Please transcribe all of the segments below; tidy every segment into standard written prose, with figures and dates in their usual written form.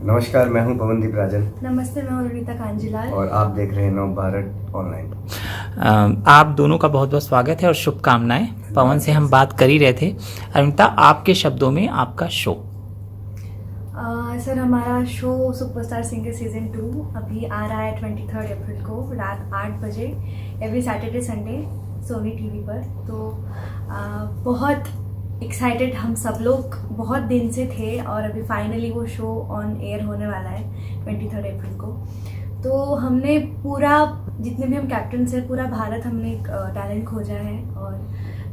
नमस्कार, मैं हूं पवनदीप राजन। नमस्ते, मैं हूं रीता कांजीलाल और आप देख रहे हैं नव भारत ऑनलाइन। आप दोनों का बहुत बहुत स्वागत है और शुभकामनाएं। पवन से हम बात कर ही रहे थे। अरुणिता, आपके शब्दों में आपका शो। सर, हमारा शो सुपरस्टार सिंगर सीजन 2 अभी आ रहा है 23 अप्रैल को रात 8 बजे every Saturday Sunday Sony TV पर। तो बहुत एक्साइटेड हम सब लोग बहुत दिन से थे और अभी फाइनली वो शो ऑन एयर होने वाला है 23 अप्रैल को। तो हमने पूरा जितने भी हम कैप्टन्स हैं, पूरा भारत हमने टैलेंट खोजा है और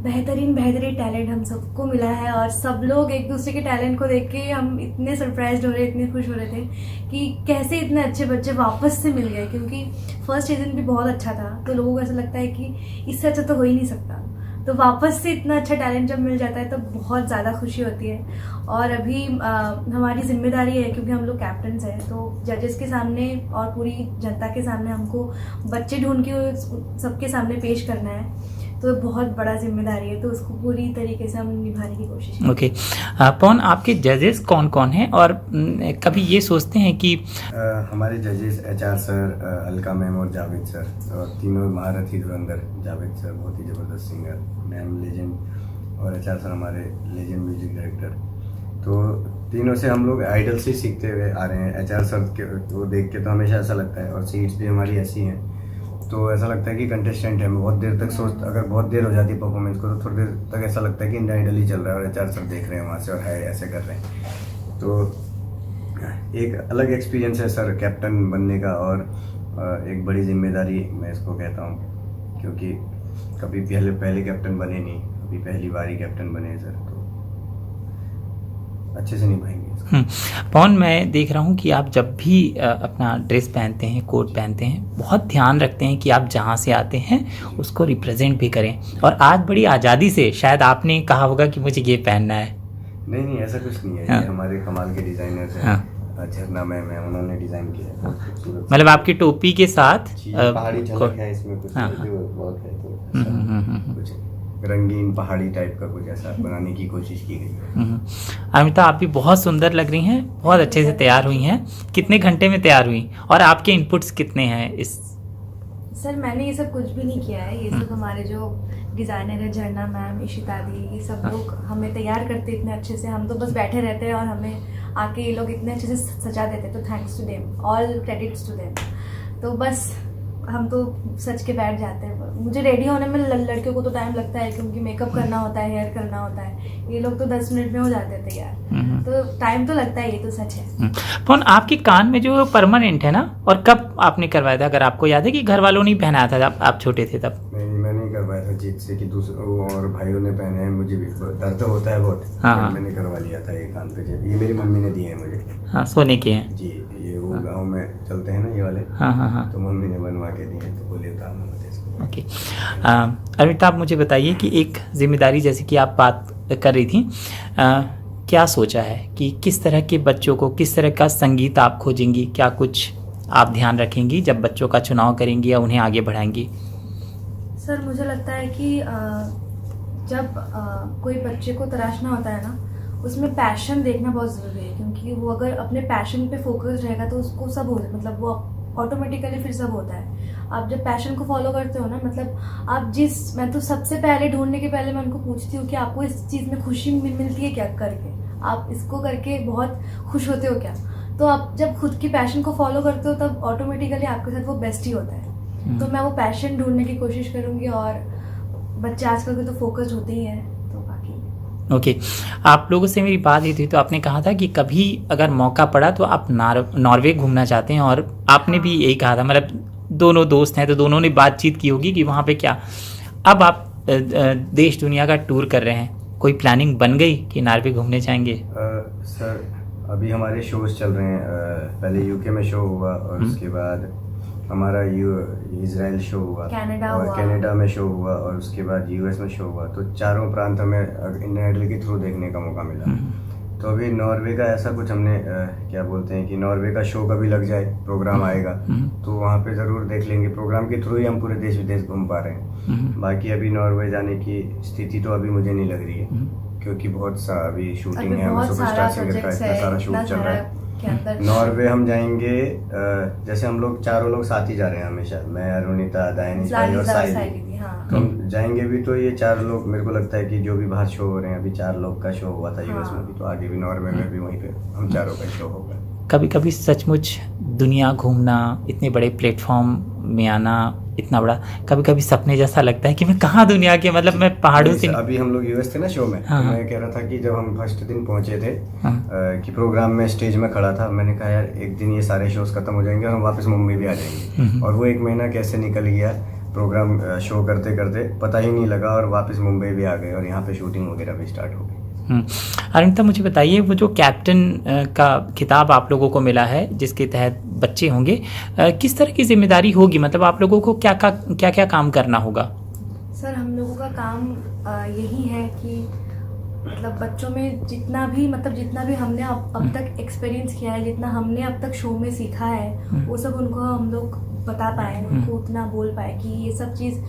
बेहतरीन टैलेंट हम सबको मिला है और सब लोग एक दूसरे के टैलेंट को देख के हम इतने सरप्राइज्ड हो रहे, इतने खुश हो रहे थे कि कैसे इतने अच्छे बच्चे वापस से मिल गए, क्योंकि फर्स्ट सीजन भी बहुत अच्छा था। तो लोगों को ऐसा लगता है कि इससे अच्छा तो हो ही नहीं सकता। तो वापस से इतना अच्छा टैलेंट जब मिल जाता है तो बहुत ज़्यादा खुशी होती है। और अभी हमारी जिम्मेदारी है, क्योंकि हम लोग कैप्टन्स हैं, तो जजेस के सामने और पूरी जनता के सामने हमको बच्चे ढूंढ के सबके सामने पेश करना है। तो बहुत बड़ा जिम्मेदारी है, तो उसको पूरी तरीके से हम निभाने की कोशिश करें। ओके, पवन, आपके जजेस कौन कौन हैं और कभी ये सोचते हैं कि हमारे जजेस HR सर, अलका मैम और जावेद सर, और तीनों महारथी धुरंधर। जावेद सर बहुत ही ज़बरदस्त सिंगर, मैम लेजेंड, और HR सर हमारे लेजेंड म्यूजिक डायरेक्टर। तो तीनों से हम लोग आइडल से सीखते हुए आ रहे हैं। HR सर के वो देख के तो हमेशा ऐसा लगता है, और सीट्स भी हमारी ऐसी हैं तो ऐसा लगता है कि कंटेस्टेंट है। मैं बहुत देर तक अगर बहुत देर हो जाती है परफॉर्मेंस को तो थोड़ी देर तक ऐसा लगता है कि इंडिया आइडल ही चल रहा है और HR सर देख रहे हैं वहाँ से और है ऐसे कर रहे हैं। तो एक अलग एक्सपीरियंस है सर कैप्टन बनने का, और एक बड़ी जिम्मेदारी मैं इसको कहता हूँ, क्योंकि कभी पहले कैप्टन बने नहीं, अभी पहली बार ही कैप्टन बने सर, तो अच्छे से निभाएंगे। पवन, मैं देख रहा हूँ कि आप जब भी अपना ड्रेस पहनते हैं, कोट पहनते हैं, बहुत ध्यान रखते हैं कि आप जहाँ से आते हैं उसको रिप्रेजेंट भी करें। और आज बड़ी आज़ादी से शायद आपने कहा होगा कि मुझे ये पहनना है। नहीं, ऐसा कुछ नहीं है। हाँ। ये हमारे कमाल के डिजाइनर्स हैं। हाँ। झरना मैम है, उन्होंने डिजाइन किया है। मतलब आपकी टोपी के साथ पहाड़ी झलक है इसमें, कुछ बहुत है, तो कुछ रंगीन पहाड़ी टाइप का कुछ ऐसा बनाने की कोशिश की गई है। अमिता, आप भी बहुत सुंदर लग रही हैं, बहुत अच्छे से तैयार हुई हैं। कितने घंटे में तैयार हुई और आपके इनपुट्स कितने हैं इस? सर, मैंने ये सब कुछ भी नहीं किया है। ये सब हमारे जो डिज़ाइनर है, झरना मैम, इशिता दी, ये सब लोग हमें तैयार करते इतने अच्छे से। हम तो बस बैठे रहते हैं और हमें आके ये लोग इतने अच्छे से सजा देते, तो thanks to them, all credits to them. तो बस हम तो सच के बैठ जाते हैं। मुझे रेडी होने में लड़कियों को तो टाइम लगता है, क्योंकि मेकअप करना होता है, हेयर करना होता है। ये लोग तो 10 मिनट में हो जाते हैं तैयार, तो टाइम तो लगता है, ये तो सच है। फोन, आपके कान में जो परमानेंट है ना, और कब आपने करवाया था, अगर आपको याद है, कि घर वालों ने पहनाया था जब आप छोटे थे तब? मैं नहीं करवाया था जीत से, कि दूसरे और भाइयों ने पहने हैं। मुझे भी दर्द होता है बहुत। हाँ। मैंने करवा लिया था ये कान पे। ये मेरी मम्मी ने दिए हैं मुझे। हाँ, सोने के हैं जी, ये वो गाँव में चलते हैं ना ये वाले। हाँ। तो मम्मी ने बनवा के दिए, तो बोले उतारना मत इसको। ओके, अमिता, आप मुझे बताइए कि एक जिम्मेदारी जैसे कि आप बात कर रही थी, क्या सोचा है कि किस तरह के बच्चों को, किस तरह का संगीत आप खोजेंगी? क्या कुछ आप ध्यान रखेंगी जब बच्चों का चुनाव करेंगी या उन्हें आगे बढ़ाएंगी? सर, मुझे लगता है कि जब कोई बच्चे को तराशना होता है ना, उसमें पैशन देखना बहुत ज़रूरी है, क्योंकि वो अगर अपने पैशन पे फोकस रहेगा तो उसको सब हो, मतलब वो ऑटोमेटिकली फिर सब होता है। आप जब पैशन को फॉलो करते हो ना, मतलब आप मैं तो सबसे पहले ढूंढने के पहले मैं उनको पूछती हूँ कि आपको इस चीज़ में खुशी मिलती है क्या करके, आप इसको करके बहुत खुश होते हो क्या? तो आप जब खुद की पैशन को फॉलो करते हो तब ऑटोमेटिकली आपके साथ वो बेस्ट ही होता है। तो मैं वो पैशन ढूंढने की कोशिश करूंगी, और बच्चे आजकल के तो फोकस्ड होते ही हैं, तो बाकी। ओके, आप लोगों से मेरी बात हुई थी तो आपने कहा था कि कभी अगर मौका पड़ा तो आप नॉर्वे घूमना चाहते हैं, और आपने भी यही कहा था, मतलब दोनों दोस्त हैं तो दोनों ने बातचीत की होगी कि वहाँ पे क्या। अब आप देश दुनिया का टूर कर रहे हैं, कोई प्लानिंग बन गई कि नॉर्वे घूमने जाएंगे? सर, अभी हमारे शोज चल रहे हैं। पहले UK में शो हुआ, और उसके बाद हमारा इजराइल शो हुआ, कनाडा में शो हुआ, और उसके बाद US में शो हुआ। तो चारों प्रांत हमें इंडियन आइडल के थ्रू देखने का मौका मिला। तो अभी नॉर्वे का ऐसा कुछ हमने क्या बोलते हैं कि नॉर्वे का शो कभी लग जाए, प्रोग्राम आएगा तो वहाँ पे ज़रूर देख लेंगे। प्रोग्राम के थ्रू ही हम पूरे देश विदेश घूम पा रहे हैं। बाकी अभी नॉर्वे जाने की स्थिति तो अभी मुझे नहीं लग रही है, क्योंकि बहुत सा अभी शूटिंग है, सुपरस्टार सिंगर का इतना सारा शूट चल रहा है। के अंदर? नॉर्वे हम जाएंगे, जैसे हम लोग चारों लोग साथ ही जा रहे हैं हमेशा, मैं, अरुणिता, दायनिश भाई और साइली। हाँ। तो हम जाएंगे भी तो ये 4 लोग, मेरे को लगता है कि जो भी बाहर शो हो रहे हैं, अभी 4 लोग का शो हुआ था यूएस में भी, तो आगे भी नॉर्वे में भी वहीं पे हम चारों का शो होगा। कभी कभी सचमुच दुनिया घूमना, इतने बड़े प्लेटफॉर्म में आना, इतना बड़ा, कभी कभी सपने जैसा लगता है कि मैं कहाँ दुनिया के, मतलब मैं पहाड़ों से। अभी हम लोग यूएस थे ना शो में, हाँ, तो हाँ। मैं कह रहा था कि जब हम फर्स्ट दिन पहुंचे थे, हाँ। कि प्रोग्राम में स्टेज में खड़ा था, मैंने कहा यार एक दिन ये सारे शोज खत्म हो जाएंगे और हम वापस मुंबई भी आ जाएंगे। और वो 1 महीना कैसे निकल गया, प्रोग्राम शो करते करते पता ही नहीं लगा, और वापस मुंबई भी आ गए और यहाँ पे शूटिंग वगैरह भी स्टार्ट हो गई। अरुणिता, मुझे बताइए, वो जो कैप्टन का खिताब आप लोगों को मिला है, जिसके तहत बच्चे होंगे, किस तरह की जिम्मेदारी होगी? मतलब आप लोगों को क्या क्या काम करना होगा? सर, हम लोगों का काम यही है कि मतलब बच्चों में जितना भी हमने अब तक एक्सपीरियंस किया है, जितना हमने अब तक शो में सीखा है, वो सब उनको हम लोग बता पाए, उनको उतना बोल पाए कि ये सब चीज़,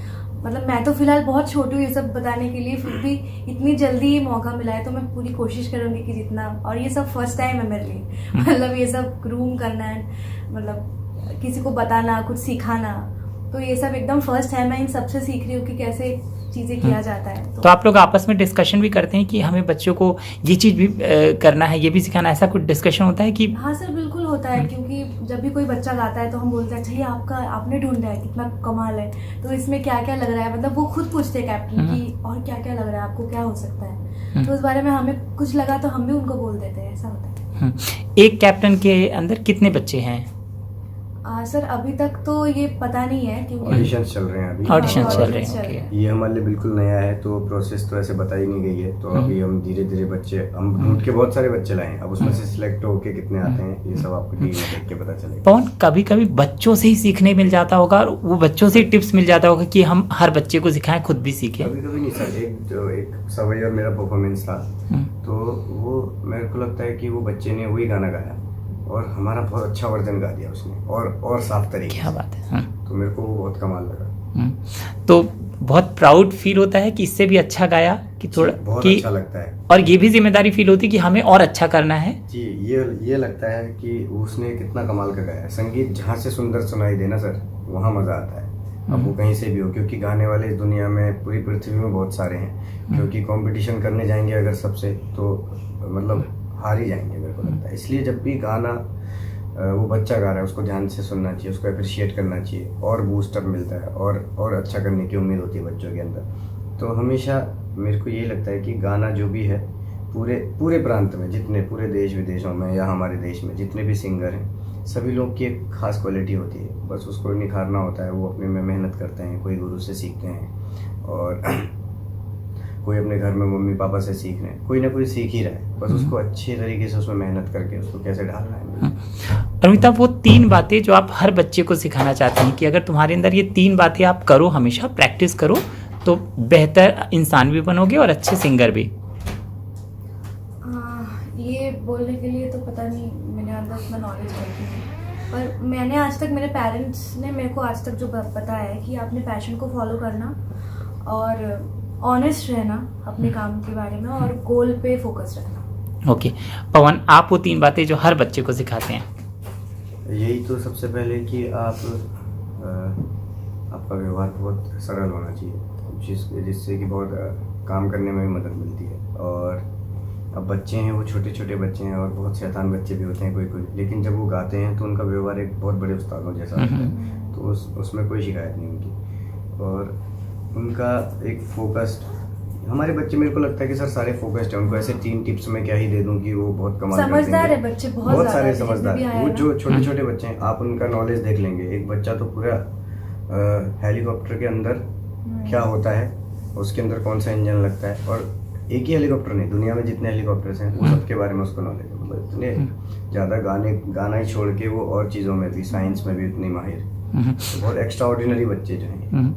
मतलब मैं तो फिलहाल बहुत छोटी हूँ ये सब बताने के लिए, फिर भी इतनी जल्दी ये मौका मिला है तो मैं पूरी कोशिश करूँगी कि जितना, और ये सब फर्स्ट टाइम है मेरे लिए, मतलब ये सब ग्रूम करना है, मतलब किसी को बताना, कुछ सिखाना, तो ये सब एकदम फर्स्ट टाइम मैं इन सबसे सीख रही हूँ कि कैसे चीज़ें किया जाता है। तो आप लोग आपस में डिस्कशन भी करते हैं कि हमें बच्चों को ये चीज़ भी करना है, ये भी सिखाना, ऐसा कुछ डिस्कशन होता है कि? हाँ सर, बिल्कुल होता है, क्योंकि जब भी कोई बच्चा गाता है तो हम बोलते हैं अच्छा ये आपने ढूंढा है, कितना कमाल है, तो इसमें क्या क्या लग रहा है, मतलब वो खुद पूछते हैं कैप्टन की और क्या क्या लग रहा है आपको, क्या हो सकता है, तो उस बारे में हमें कुछ लगा तो हम भी उनको बोल देते हैं, ऐसा होता है। एक कैप्टन के अंदर कितने बच्चे हैं? सर अभी तक तो ये पता नहीं है, क्योंकि ऑडिशंस चल रहे हैं अभी। ऑडिशंस चल रहे हैं, ओके। ये हमारे लिए बिल्कुल नया है, तो प्रोसेस तो ऐसे बताई नहीं गई है, तो अभी हम धीरे धीरे बच्चे, हम ढूंढ के बहुत सारे बच्चे लाए हैं, अब उसमें से सिलेक्ट होके कितने आते हैं ये सब आपको टीवी में देख के पता चलेगा। पवन, कभी कभी बच्चों से ही सीखने मिल जाता होगा, और वो बच्चों से टिप्स मिल जाता होगा कि हम हर बच्चे को सिखाएं, खुद भी सीखें? कभी कभी नहीं सर, एक सवई और मेरा परफॉर्मेंस था, तो वो मेरे को लगता है कि वो बच्चे ने वही गाना गाया और हमारा बहुत अच्छा वर्जन गा दिया उसने, और साफ तरीके। क्या बात है। तो मेरे को वो बहुत कमाल लगा। तो बहुत प्राउड फील होता है कि इससे भी अच्छा गाया, कि थोड़ा बहुत कि, अच्छा लगता है, और ये भी जिम्मेदारी फील होती है कि हमें और अच्छा करना है जी। ये लगता है कि उसने कितना कमाल का गाया है। संगीत जहाँ से सुंदर सुनाई देना सर, वहाँ मजा आता है, अब वो कहीं से भी हो, क्योंकि गाने वाले इस दुनिया में, पूरी पृथ्वी में बहुत सारे हैं, क्योंकि कंपटीशन करने जाएंगे अगर सबसे, तो मतलब हार ही जाएंगे मेरे को लगता है। इसलिए जब भी गाना वो बच्चा गा रहा है उसको ध्यान से सुनना चाहिए, उसको अप्रिशिएट करना चाहिए, और बूस्टअप मिलता है, और अच्छा करने की उम्मीद होती है बच्चों के अंदर। तो हमेशा मेरे को ये लगता है कि गाना जो भी है, पूरे प्रांत में, जितने पूरे देश विदेशों में या हमारे देश में जितने भी सिंगर हैं, सभी लोग की एक खास क्वालिटी होती है, बस उसको निखारना होता है। वो अपने में मेहनत करते हैं, कोई गुरु से सीखते हैं, और कोई अपने घर में मम्मी पापा से सीख रहे हैं, कोई ना कोई सीख ही रहा है, बस उसको अच्छे तरीके से उसमें मेहनत करके उसको कैसे ढालना है। अरुणिता, वो 3 बातें जो आप हर बच्चे को सिखाना चाहते हैं कि अगर तुम्हारे अंदर ये 3 बातें आप करो, हमेशा प्रैक्टिस करो, तो बेहतर इंसान भी बनोगे और अच्छे सिंगर भी। ये बोलने के लिए तो पता नहीं मेरे अंदर उतना नॉलेज नहीं है, पर मैंने आज तक, मेरे पेरेंट्स ने मेरे को आज तक जो बताया है कि आपने पैशन को फॉलो करना और ऑनेस्ट रहना अपने काम के बारे में, और गोल पे फोकस रखना। ओके पवन, आप वो 3 बातें जो हर बच्चे को सिखाते हैं? यही तो सबसे पहले कि आपका व्यवहार बहुत सरल होना चाहिए, जिससे कि बहुत काम करने में भी मदद मिलती है। और अब बच्चे हैं, वो छोटे छोटे बच्चे हैं, और बहुत शैतान बच्चे भी होते हैं कोई, लेकिन जब वो गाते हैं तो उनका व्यवहार एक बहुत बड़े उस्तादों जैसा होता है, तो उसमें कोई शिकायत नहीं उनकी, और उनका एक फोकस्ड, हमारे बच्चे मेरे को लगता है कि सर सारे फोकस्ड है, उनको ऐसे 3 टिप्स में क्या ही दे दूं कि वो बहुत कमाल कर देंगे। समझदार है बच्चे, बहुत सारे समझदार। वो जो छोटे छोटे बच्चे हैं, आप उनका नॉलेज देख लेंगे, एक बच्चा तो पूरा हेलीकॉप्टर के अंदर क्या होता है, उसके अंदर कौन सा इंजन लगता है, और एक ही हेलीकॉप्टर नहीं, दुनिया में जितने हेलीकॉप्टर्स हैं वो सबके बारे में उसको नॉलेज है। मतलब इतने ज़्यादा गाना ही छोड़ के वो और चीज़ों में भी, साइंस में भी इतनी माहिर, तो बहुत एक्स्ट्रा ऑर्डिनरी बच्चे जो हैं।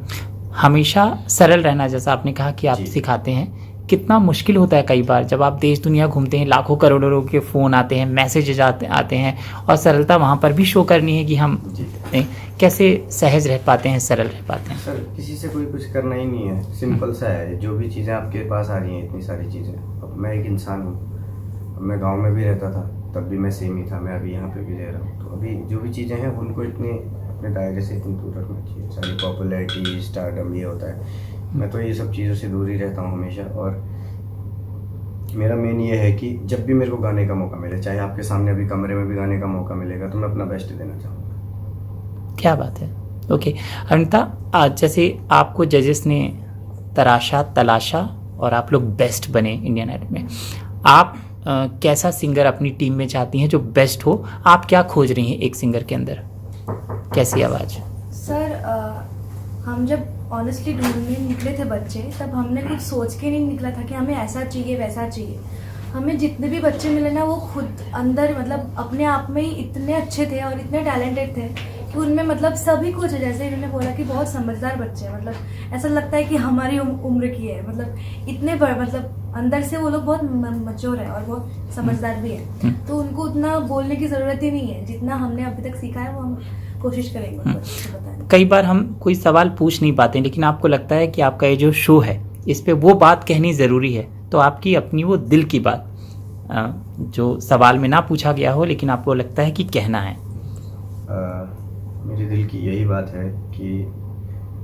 हमेशा सरल रहना, जैसा आपने कहा कि आप सिखाते हैं, कितना मुश्किल होता है कई बार जब आप देश दुनिया घूमते हैं, लाखों करोड़ों के फ़ोन आते हैं, मैसेजेस आते हैं, और सरलता वहाँ पर भी शो करनी है कि हम कैसे सहज रह पाते हैं, सरल रह पाते हैं। सर किसी से कोई कुछ करना ही नहीं है, सिंपल सा है, जो भी चीज़ें आपके पास आ रही हैं, इतनी सारी चीज़ें। अब मैं एक इंसान हूँ, मैं गाँव में भी रहता था, तब भी मैं सेम ही था, मैं अभी यहाँ पे भी ले रहा हूँ। तो अभी जो भी चीज़ें हैं उनको इतने अपने दायरे से इतनी दूर रखना चाहिए। सारी पॉपुलैरिटी, स्टारडम ये होता है, मैं तो ये सब चीज़ों से दूर ही रहता हूँ हमेशा। और मेरा मेन ये है कि जब भी मेरे को गाने का मौका मिले, चाहे आपके सामने अभी कमरे में भी गाने का मौका मिलेगा, तो मैं अपना बेस्ट देना चाहूँगा। क्या बात है। ओके अरुणिता, आज जैसे आपको जजेस ने तराशा तलाशा और आप लोग बेस्ट बने इंडियन आइडल में, आप कैसा सिंगर अपनी टीम में चाहती हैं जो बेस्ट हो? आप क्या खोज रही हैं एक सिंगर के अंदर, कैसी आवाज़? सर हम जब ऑनेस्टली ढूंढने निकले थे बच्चे, तब हमने कुछ सोच के नहीं निकला था कि हमें ऐसा चाहिए वैसा चाहिए। हमें जितने भी बच्चे मिले ना, वो खुद अंदर मतलब अपने आप में ही इतने अच्छे थे और इतने टैलेंटेड थे कि उनमें मतलब सभी कुछ, जैसे इन्होंने बोला कि बहुत समझदार बच्चे हैं, मतलब ऐसा लगता है कि हमारी उम्र की है, मतलब इतने बड़े, मतलब अंदर से वो लोग बहुत मैच्योर है और बहुत समझदार भी है। तो उनको उतना बोलने की ज़रूरत ही नहीं है, जितना हमने अभी तक सीखा है वो हम कोशिश करेंगे उनको बताने। कई बार हम कोई सवाल पूछ नहीं पाते, लेकिन आपको लगता है कि आपका ये जो शो है इस पे वो बात कहनी ज़रूरी है, तो आपकी अपनी वो दिल की बात जो सवाल में ना पूछा गया हो लेकिन आपको लगता है कि कहना है। मेरे दिल की यही बात है कि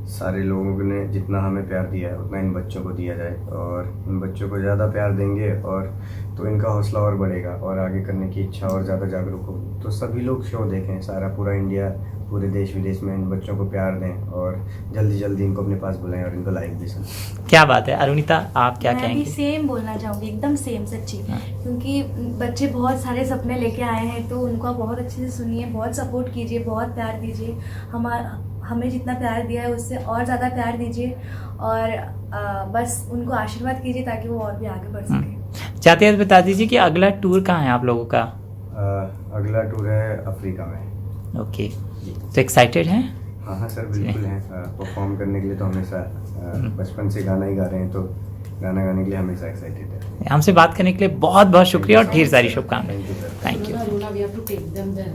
सारे लोगों ने जितना हमें प्यार दिया है उतना इन बच्चों को दिया जाए, और इन बच्चों को ज़्यादा प्यार देंगे और तो इनका हौसला और बढ़ेगा और आगे करने की इच्छा और ज़्यादा जागरूक होगी। तो सभी लोग शो देखें, सारा पूरा इंडिया, पूरे देश विदेश में इन बच्चों को प्यार दें और जल्दी जल्दी इनको अपने पास बुलाएं और इनको लाइक भी सुनें। क्या बात है। अरुणिता, आप क्या मैं कहेंगे? भी सेम बोलना चाहूँगी, एकदम सेम, सच्ची। क्योंकि बच्चे बहुत सारे सपने लेके आए हैं, तो उनको आप बहुत अच्छे से सुनिए, बहुत सपोर्ट कीजिए, बहुत प्यार दीजिए। हमें जितना प्यार दिया है उससे और ज़्यादा प्यार दीजिए और बस उनको आशीर्वाद कीजिए ताकि वो और भी आगे बढ़ सके। चाहते हैं बता दीजिए कि अगला टूर कहाँ है आप लोगों का? अगला टूर है अफ्रीका में। ओके, तो एक्साइटेड हैं? हाँ सर, बिल्कुल हैं। परफॉर्म करने के लिए तो हमेशा बचपन से गाना ही गा रहे हैं, तो गाना गाने के लिए हमेशा एक्साइटेड है। हमसे बात करने के लिए बहुत बहुत शुक्रिया और ढेर सारी शुभकामनाएं। Thank you sir. Thank you. Aruna, we have to take them there.